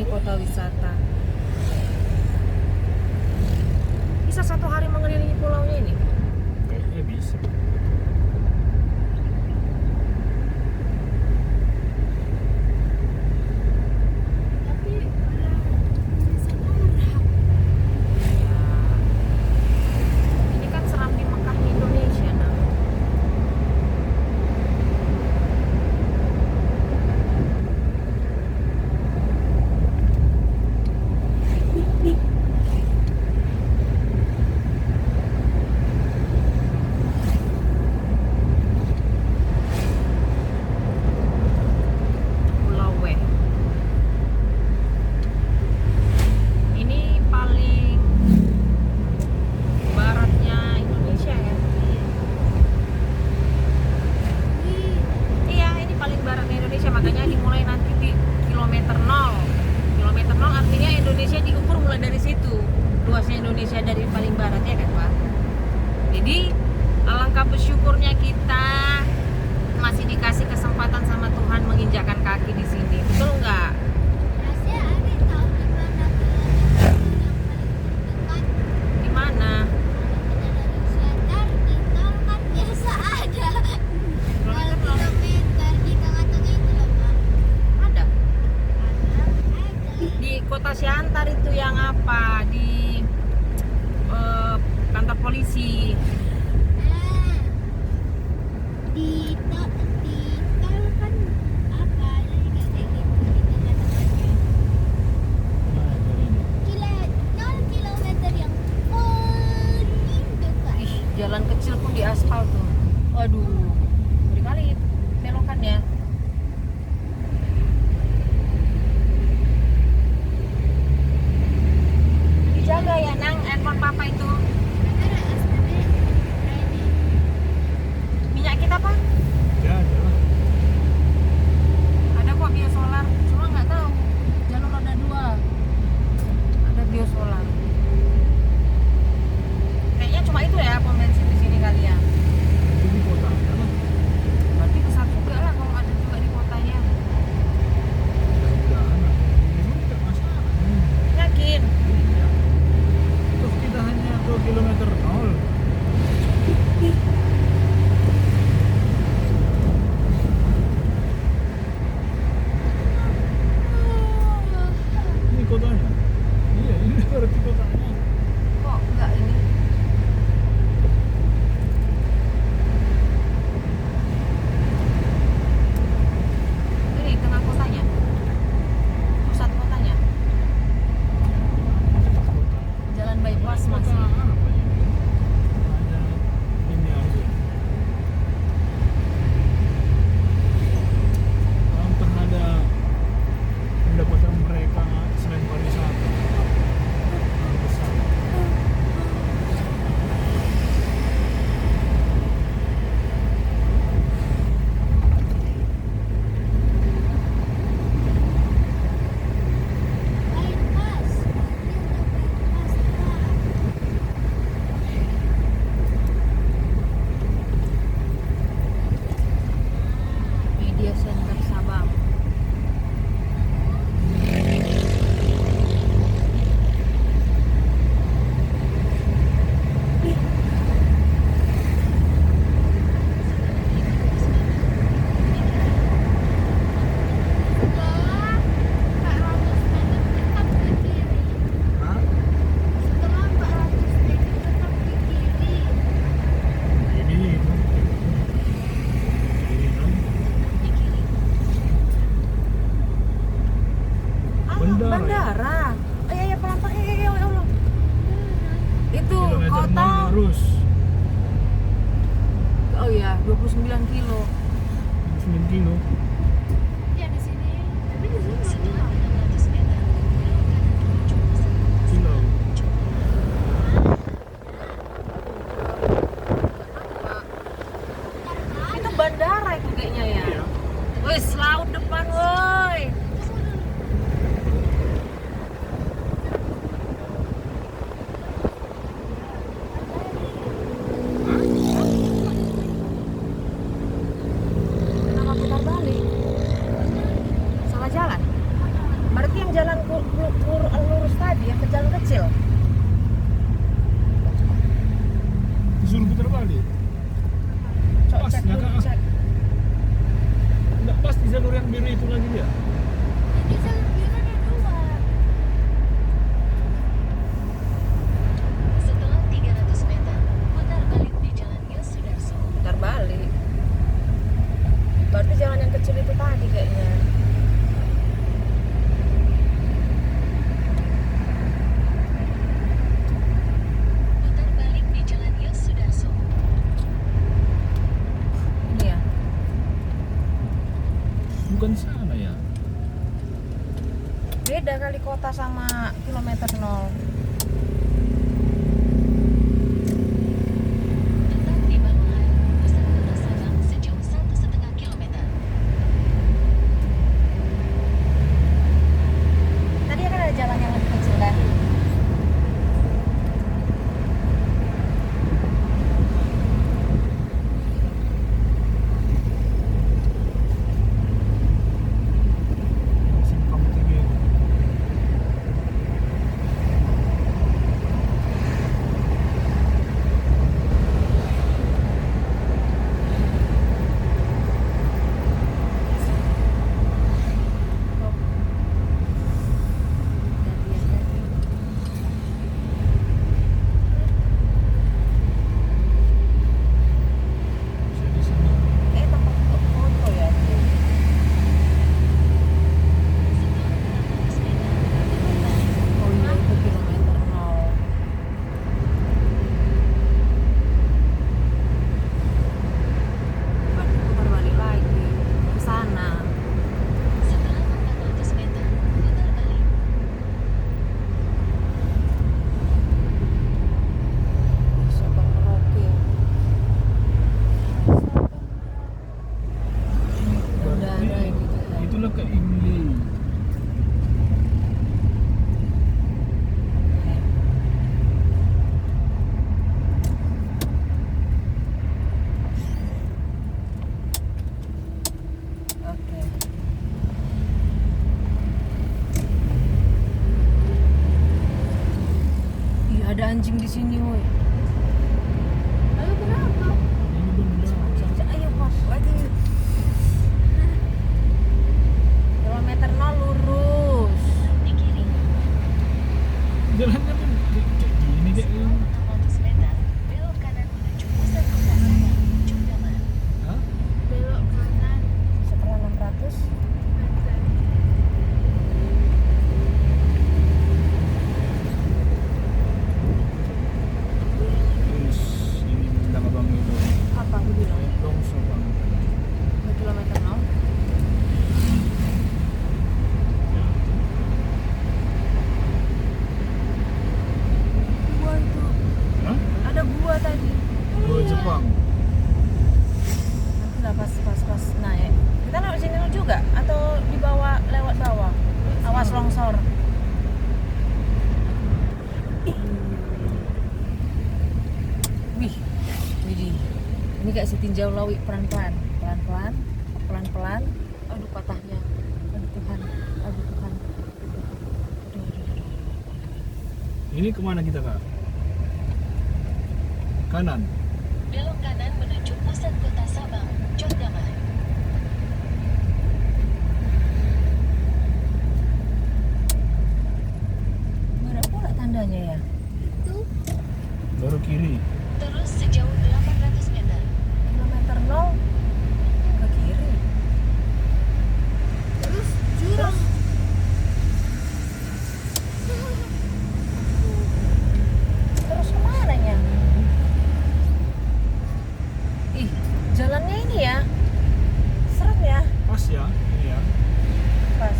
kota wisata. Bisa satu hari mengelilingi pulaunya ini? Kayaknya bisa. Tapi kalau wisata murah. Ya. Ini kan seram di Mekah Indonesia, nah. Pulau W. Ini paling baratnya Indonesia ya. Iya, ini paling baratnya Indonesia, makanya dimulai nanti di kilometer 0. Kilometer 0 artinya Indonesia diukur mulai dari situ. Luasnya Indonesia dari paling barat ya kan, Pak? Jadi alangkah bersyukurnya kita masih dikasih kesempatan sama Tuhan menginjakkan kaki di sini. Betul nggak? Rasanya ada tahu di mana kilometer yang paling terdekat. Di mana? Kalau kita dari Sledar, di tol kan biasa ada. Kalau Kilometer 0 kilometer di tengah-tengah itu loh, Pak. ada. Ada. Di Kota Siantar itu yang apa? Di kantor polisi. Ah. Di tol kan apa? Jadi kayak gitu di tengah-tengahnya. Mana dari ini? Tol kilometer yang paling dekat. Ih, jalan kecil pun di aspal tuh. Waduh, berkali belokannya. Dijaga ya, Nang, handphone papa itu. Ada SPB ready. Minyak kita, Pak? Ya, ada lah. Ada kok biosolar, cuma nggak tahu. Jalur roda 2. Ada biosolar. Kayaknya cuma itu ya pom bensin di sini kali ya. Itu di kota ada lah. Berarti besar juga lah kalau ada juga di kotanya. Mudah-mudahan lah. Memang tidak masalah. Yakin? Iya. Terus kita hanya ke kilometer 0. Ini kotanya. Iya, ini berarti kotanya. Kok enggak ini? Ini tengah kotanya? Pusat kotanya? Kota. Jalan bypass Kota masih. apa ya? Hanya ini aja. Entah ada pendapatan mereka selain pariwisata. Besar. Bypass. Ini udah bypass, Pak. Media Center Sabang. Setelah 400 meter tetap ke kiri. Hah? Setelah 400 meter tetap ke kiri. Ini kan. Ini kan. Di kiri. Ah, Bandara ya? bandara. Iya, pelan-pelan. Iya, Allah. Itu Kilometer 0 kota. lurus. Oh iya, 29 kilo. 9 kilo. Ya di sini. Tapi di sini Setelah belum. 15 meter, belokkan menuju Pasar Kilo. Itu bandara itu kayaknya ya. Iya. Wes, laut depan, woi. Kenapa putar balik? Salah jalan. Berarti yang jalan bukan sana ya. Beda kali kota sama kilometer 0. Tetap di Baluhan, pusat kota Sabang sejauh 1,5 kilometer. Tadi kan ada jalan yang lebih kecil kan? Simpang tinggi. Bisa di sini. Tempat foto ya. Oh iya itu kilometer 0. Berarti putar balik lagi ke sana. Setelah 400 meter, putar balik. Sabang Merauke. Udah ada ini jalan. Itulah ke Ingli. Oke. Ih, ada anjing di sini, woi. Ayo kenapa? Ini benda. Ayo, Pak. Lagi. Kilometer 0 lurus. Di kiri. Jalannya kan kayak gini kayak Setelah 600 meter, belok kanan menuju pusat kota Sabang, Jogdamar. Hah? Belok kanan Setelah 600 meter. Terus ini bilang abang itu apa aku bilang? longsor bang. Di kilometer 0. Ya. Gua itu. Hah? Ada gua tadi. Oh, Jepang. Nanti lah pas naik. Kita lewat sini dulu juga atau dibawa lewat bawah? Awas longsor. Wih, widih. Ini kayak si tinjau lawi pelan-pelan. Aduh patahnya. Aduh Tuhan. Aduh. Ini kemana kita kak? Kanan. Belok kanan menuju pusat kota Sabang, Jogdamar. Mana pula tandanya ya? Tuh, Baru kiri. Terus sejauh 800 meter. Kilometer 0 ke kiri. terus jurang. Terus kemananya? Ih, jalannya ini ya. Serem ya. Pas ya, ini ya. Pas.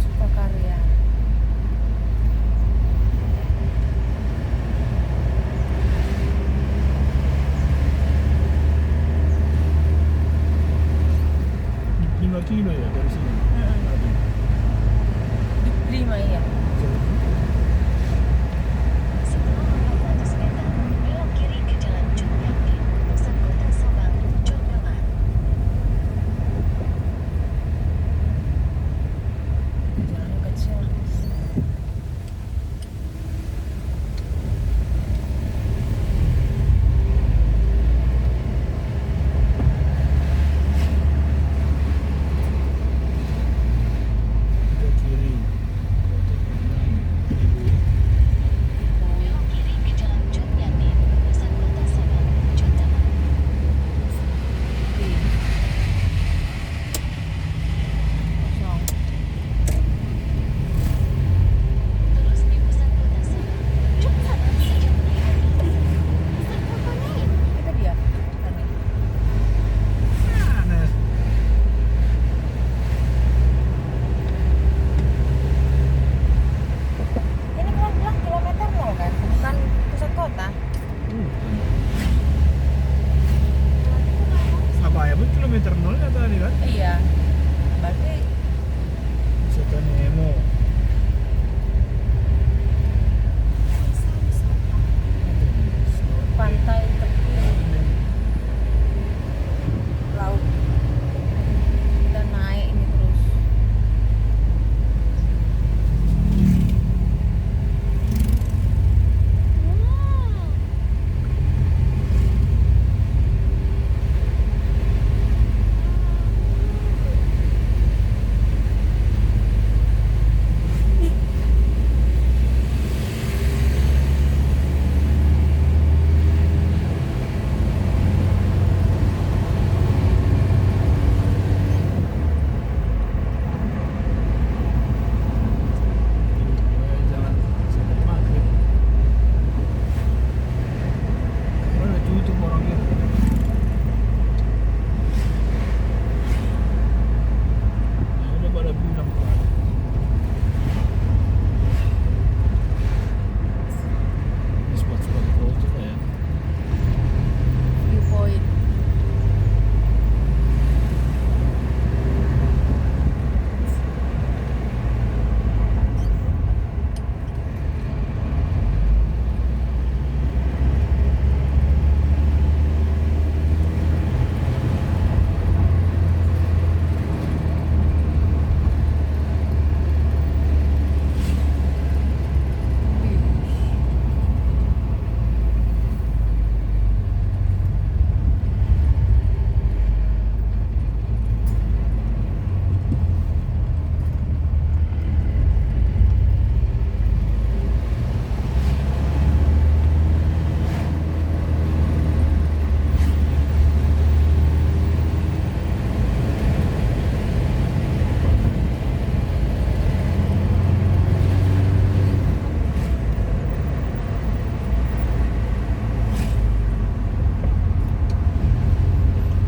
Sukakarya. Di 5 kilo ya dari sini. Tadi. Di 5 ya. Setelah 400 meter, belok kiri ke Jalan Cuknyanggi, pusat kota Sabang, Jogdamar. Jalannya kecil. Ke kiri. kilometer nol ya tadi kan? Iya. Berarti Wisata Nemo. pantai tepi laut. Kita naik ini terus. Wow. Jalan sampai maghrib. Udah tutup orangnya. Nah, udah pada bilang kan. Ini spot-spot foto lah ya. Viewpoint.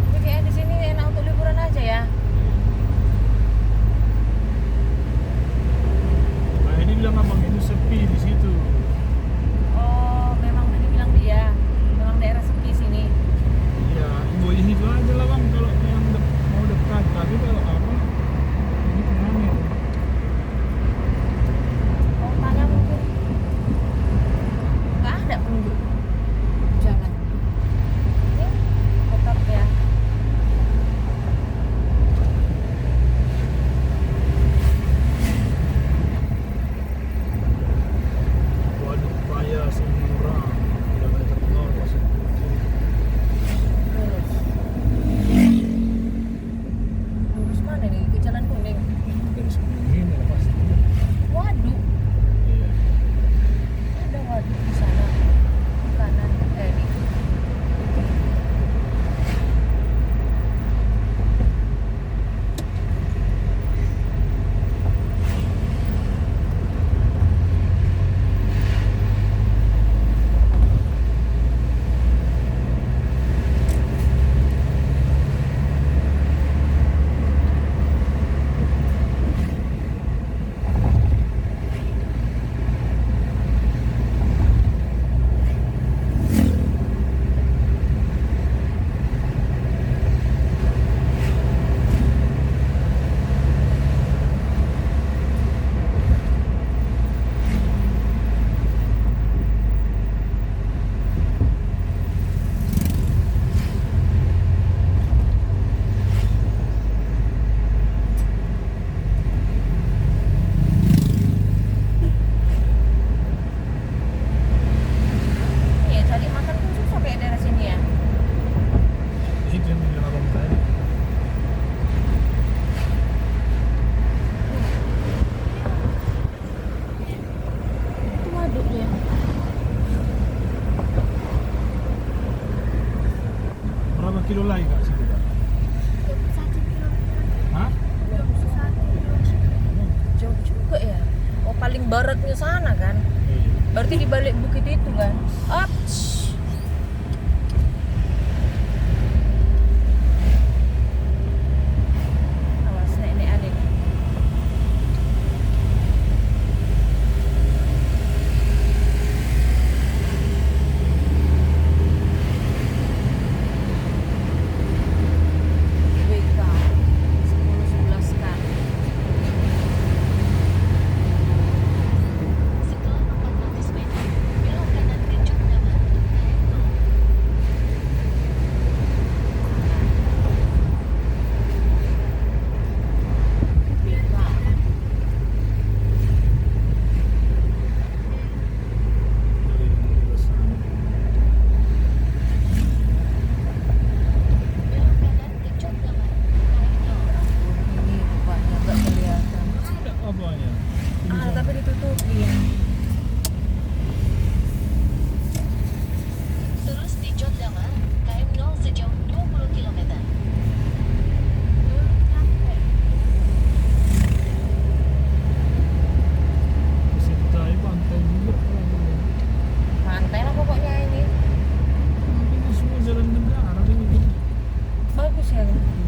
Tapi kayak di sini enak untuk liburan aja ya. Nah, ini bilang abang itu sepi di situ. Oh, memang udah dibilang dia. Memang daerah sepi sini. Iya, ibu di situ aja lah bang kalau yang mau dekat. Tapi kalau apa? Ini kemana? Oh, tanya mungkin. Nggak ada penunjuk jalan. Ini tetap ya. Waduk Raya Sumurang, kilometer 0 masuk Putih. Lurus. Lurus mana nih? Ke Jalan Kuning. Garis kuning ini pasti. Waduh, Iya. ada waduk di sana. Di kanan. Di ya cari makan pun susah kayak daerah sini ya. Di situ yang bilang abang tadi. Itu waduknya. Berapa kilo lagi kak situ kak? 21 kilometer. Hah? 21 kilometer. Jauh juga ya. Oh, paling baratnya sana kan. Iya. Berarti di balik bukit itu kan. Ups. Awas nenek ada nih.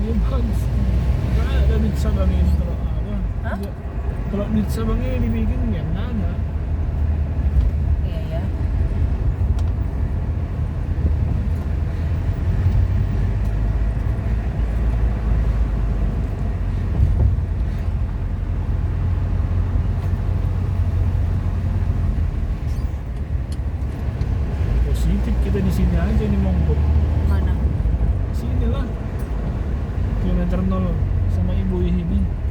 Iya bagus. Karena ada duit Sabang ini kalau apa? Hah? Kalau duit Sabang ini dibikin ya nggak ada. Iya ya. Positif kita di sini aja nih mongkok. Mana? Sinilah. Kilometer 0 sama Ibu ini.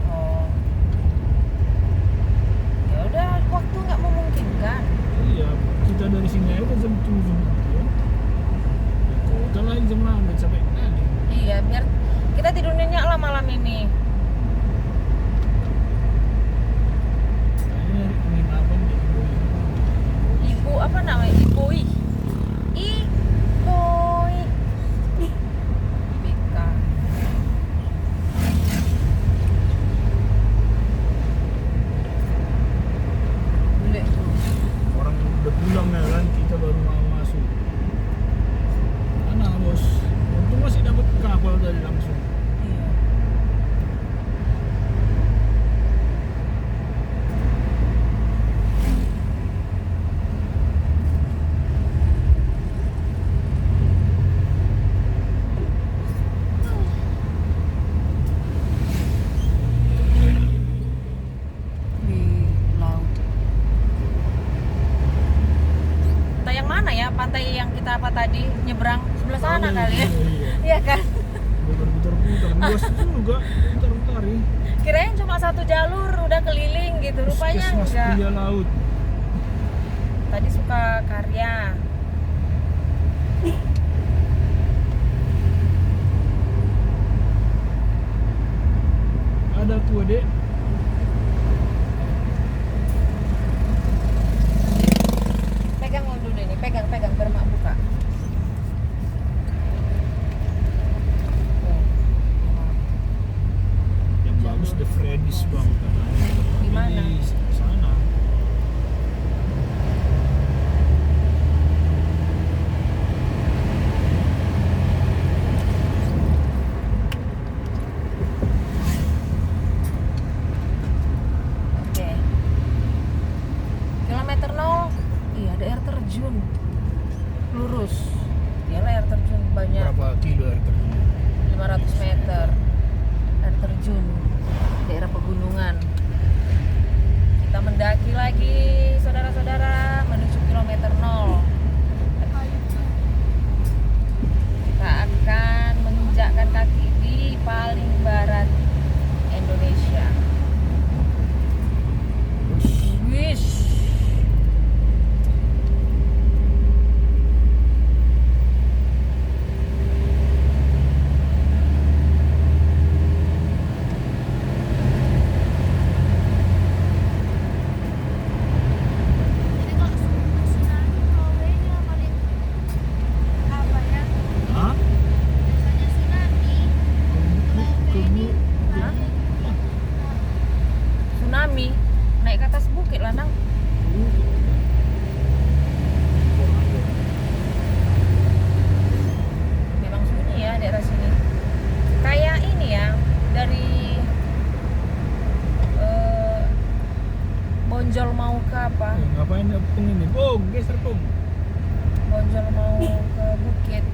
Oh. Ya udah, waktu nggak memungkinkan. Iya, kita dari sini aja jam 7 nanti ya. Kota lagi jam 6 sampai kali. Iya, biar kita tidur nyenyak lah malam ini. Kayaknya penginapan di Ibu ini. Ibu apa namanya? Iboi. Iboi. IBK. Bule tuh. Orang udah pulang ya kan, kita baru mau masuk. Mana bos? Untung masih dapat kapal tadi langsung. Iya. Di laut. Pantai yang mana ya? Pantai yang kita apa tadi nyebrang sebelah sana Oh, kali ya? Iya. Iya kan? Udah berputar-putar. Luas juga putar-putar ya. Kirain cuma satu jalur udah keliling gitu, rupanya Puskesmas enggak. Pria Laut. Tadi suka karya. Ada tuh dek. Pegang dulu nih, pegang biar mak buka. Oh, Yang bagus The Freddy's bang katanya. Di mana? Di sana. oke. Kilometer 0. Iya, ada air terjun. Lurus. Iyalah air terjun banyak. Berapa kilo air terjun? 500 meter. Air terjun. Daerah pegunungan. Kita mendaki lagi, saudara-saudara, menuju kilometer 0. Kita akan menginjakkan kaki di paling barat Indonesia. Wish. Jadi kalau tsunami Norway-nya paling apa ya? Hah? Biasanya tsunami Ke ini Hah? Tsunami naik ke atas bukit lah, Nang. Memang sunyi ya daerah sini. Kayak ini ya, dari Bonjol mau ke apa? Ngapain pung ini? Pung, geser pung. Bonjol mau ke bukit.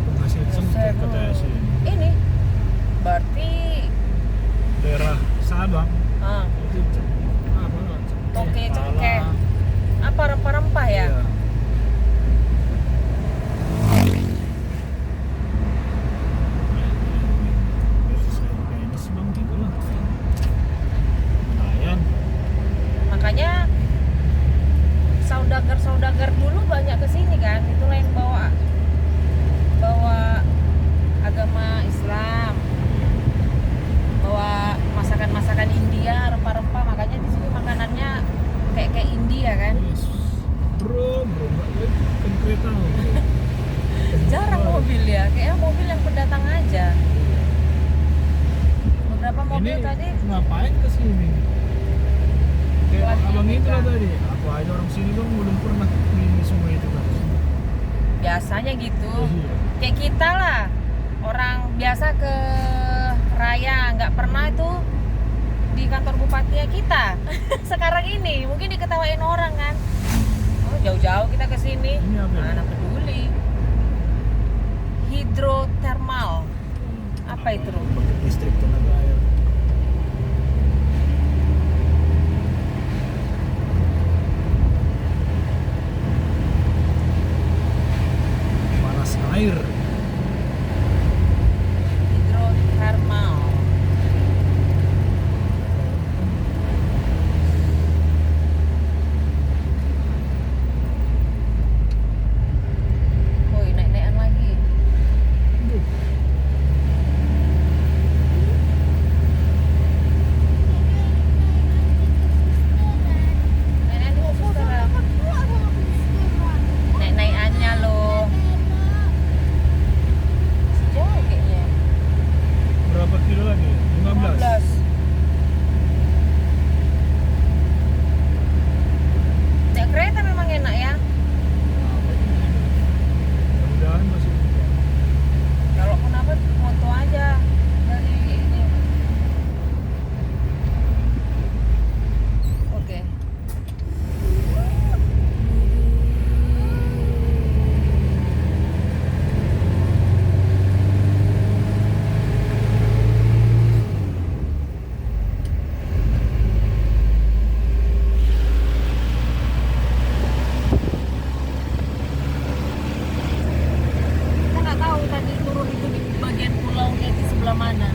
Penghasil sempit katanya sih. Ini berarti Daerah Sabang. ah, Itu apa? Toke, Pala. cengkeh. Apa rempah-rempah ya? Iya. Kayaknya Sabang gitu lah. Lumayan. Makanya saudagar dulu banyak kesini kan, itulah yang bawa agama Islam, bawa masakan India, rempah-rempah. Makanya di sini makanannya kayak India kan. Yes. Bro, nggak kan kereta. Jarang mobil ya, kayaknya mobil yang pendatang aja. Beberapa mobil Ini tadi ngapain ke sini? Kayak Lagi abang itu lah nikah. tadi. Apa aja orang sini kan belum pernah ini semua itu kan. biasanya gitu. Iya. kayak kita lah, orang biasa ke Raya nggak pernah itu di kantor bupati ya kita. Sekarang ini mungkin diketawain orang kan, oh jauh-jauh kita ke sini, Ini apa ini? mana peduli. Hidrotermal, apa itu? Pembangkit listrik tenaga air. Panas air. Hidrotermal. Woi, naik-naikan lagi. Aduh, Naik-naikan di susteran. Naik-naikannya loh. Jauh kayaknya. berapa kilo lagi? 15. 15. Naik kereta memang enak ya. Mudah-mudahan masih buka. Kalau kenapa foto aja dari ini. Oke. Kita nggak tahu tadi turun itu di bagian pulaunya di sebelah mana.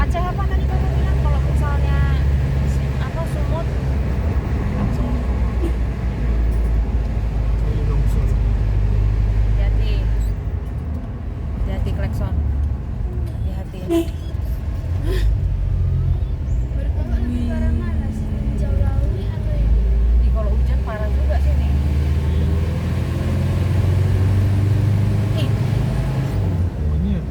Aceh apa tadi kamu bilang kalau misalnya apa Sumut? Ini longsor. Hati-hati. Hati-hati klakson. Hati-hati. Ih, kalau hujan parah juga sini. Ih, Oh, ini ya.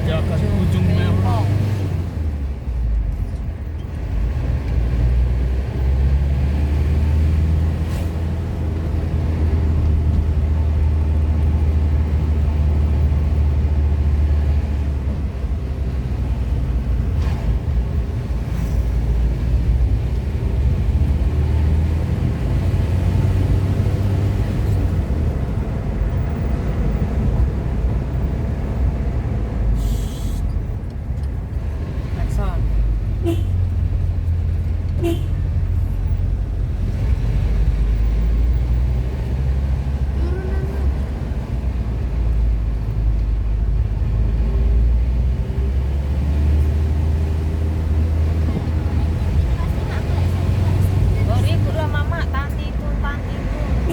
Jakarta ujung Merah. klakson. Oh, ribut lah mama, tanti itu, tanti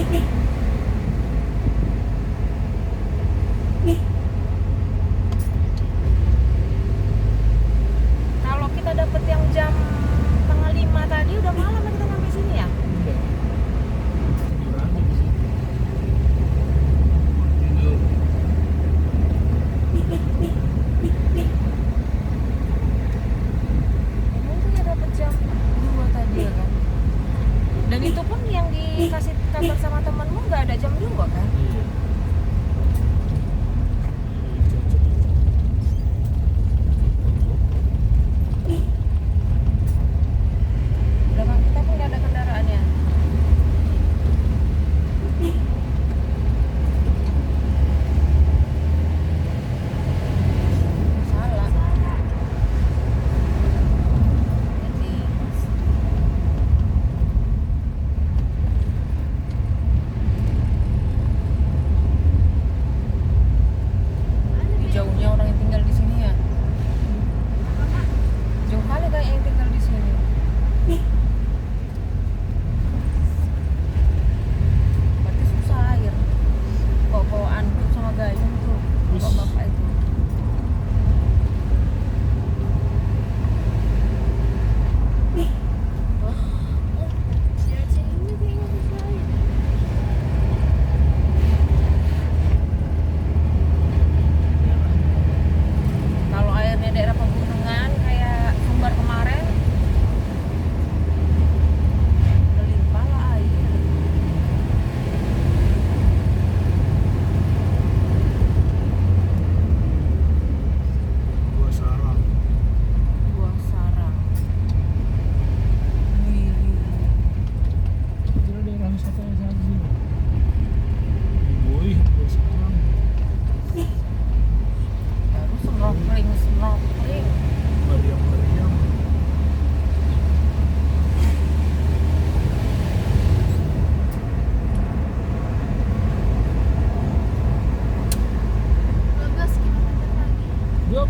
itu. Kalau kita dapet yang jam tengah 5 tadi udah malam ya kita sampai sini ya. Udah. Tidur aja di sini. Tidur. Untung ya dapet jam 2 tadi ya kan. Dan itu pun yang dikasih kabar sama temenmu nggak ada jam 2 kan? Iya. Belakang kita pun nggak ada kendaraannya. Salah. Jadi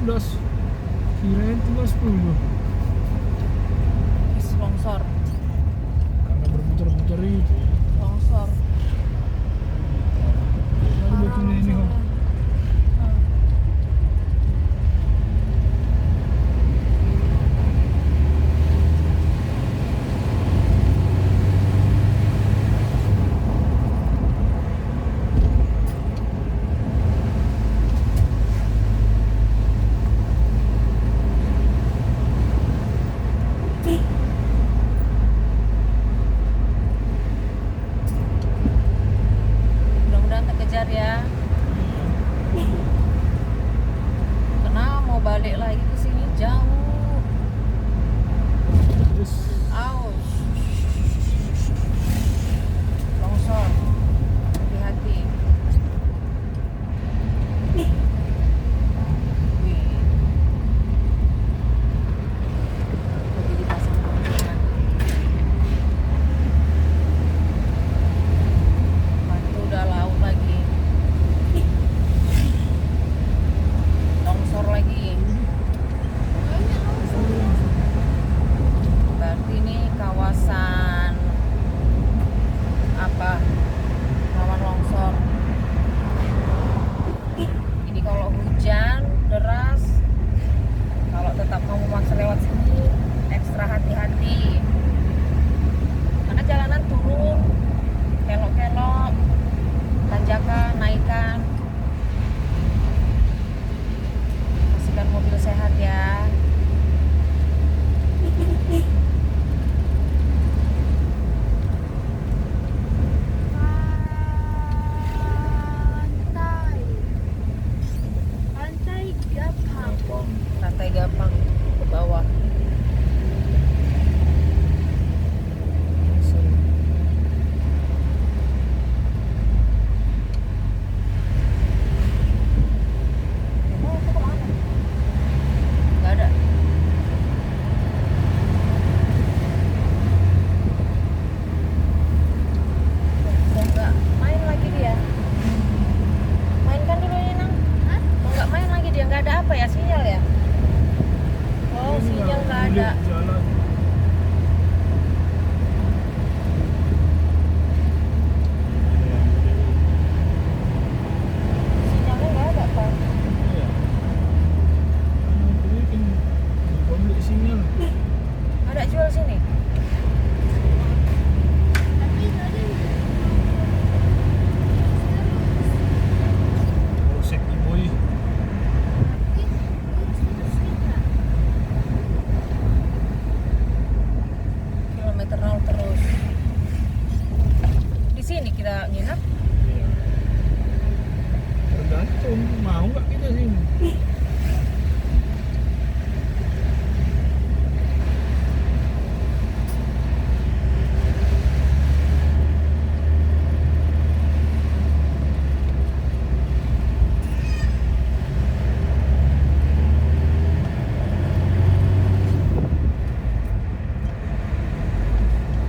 15. Kirain tinggal 10. Is longsor. Karena berputar-putar itu. Longsor. Lalu batunya ini kok. Mudah-mudahan terkejar ya. Karena mau balik lagi ke sini jauh. Terus Aus. Longsor. Hati-hati. Wih. Lagi dipasang pemandangan. Itu udah laut lagi. Longsor lagi. Berarti ini kawasan apa? Rawan longsor. Jadi kalau hujan deras, kalau tetap mau memaksa lewat sini, ekstra hati-hati. Karena jalanan turun, kelok-kelok, tanjakan, naikan. Pastikan mobil sehat ya. Pantai. Pantai Gapang. Rantai Gapang ke bawah. seru. Emang itu kemana? Gak ada. Udah nggak main lagi dia. Mainkan dulu ini Nang. Hah? Mau nggak main lagi dia, nggak ada apa ya, sinyal ya? Oh, Ini sinyal nggak ada. kulit jalan. Sinyalnya nggak ada Pak. Iya. Ini kan dibalik sinyal. Ada jual sini. Tapi tadi Polsek Iboi. Kilometer 0 terus. Di sini kita nginap. Iya. Tergantung mau nggak kita sini.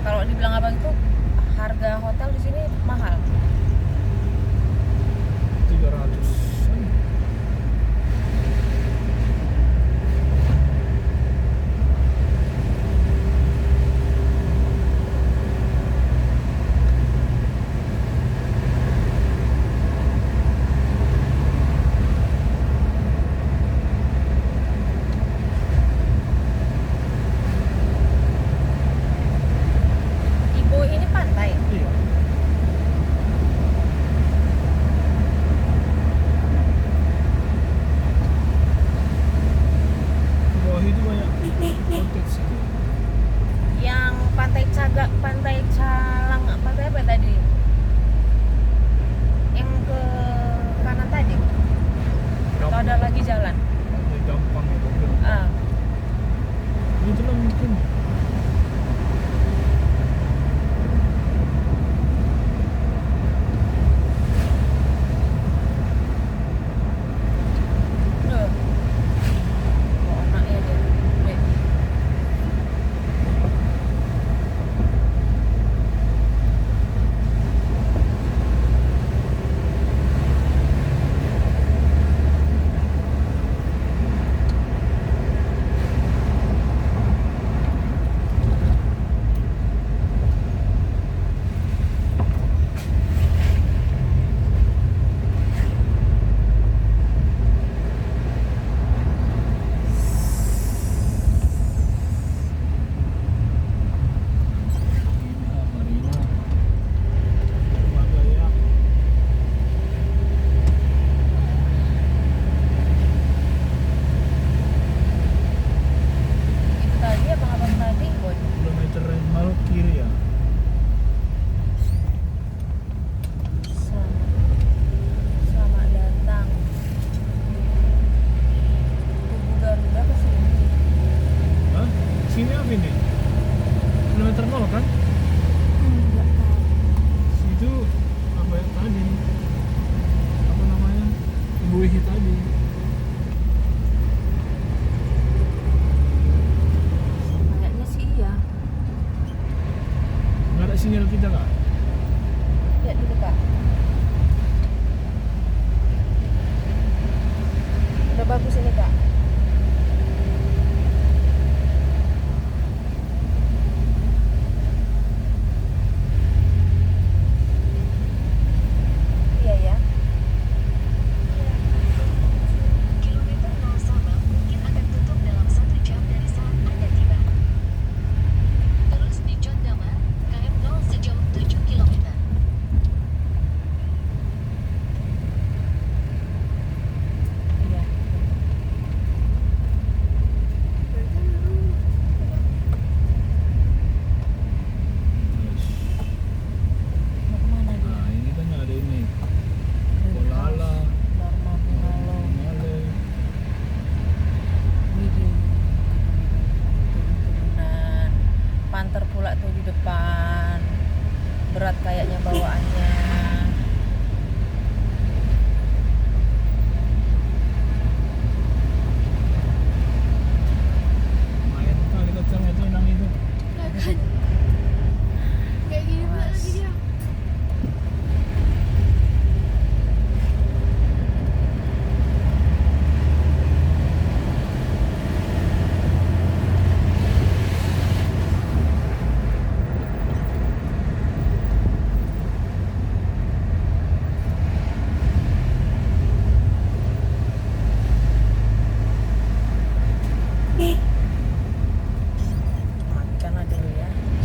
Kalau dibilang abang itu harga hotel di sini mahal. 300. Ibu ini pantai. Iya. tadi. Kayaknya sih iya. Nggak ada sinyal kita kak. Lihat dulu kak. Udah bagus ini kak. Iya ya. Kilometer 0 Sabang mungkin akan tutup dalam 1 jam dari saat Anda tiba. Terus di Condama, KM 0 sejauh 7 km. Iya. Mau kemana dia? Nah ini kan ada ini. Kolala, Dharma Bungalo. Male. Widih. Turun-turunan. Panter pula tuh di depan. Berat kayaknya bawaannya.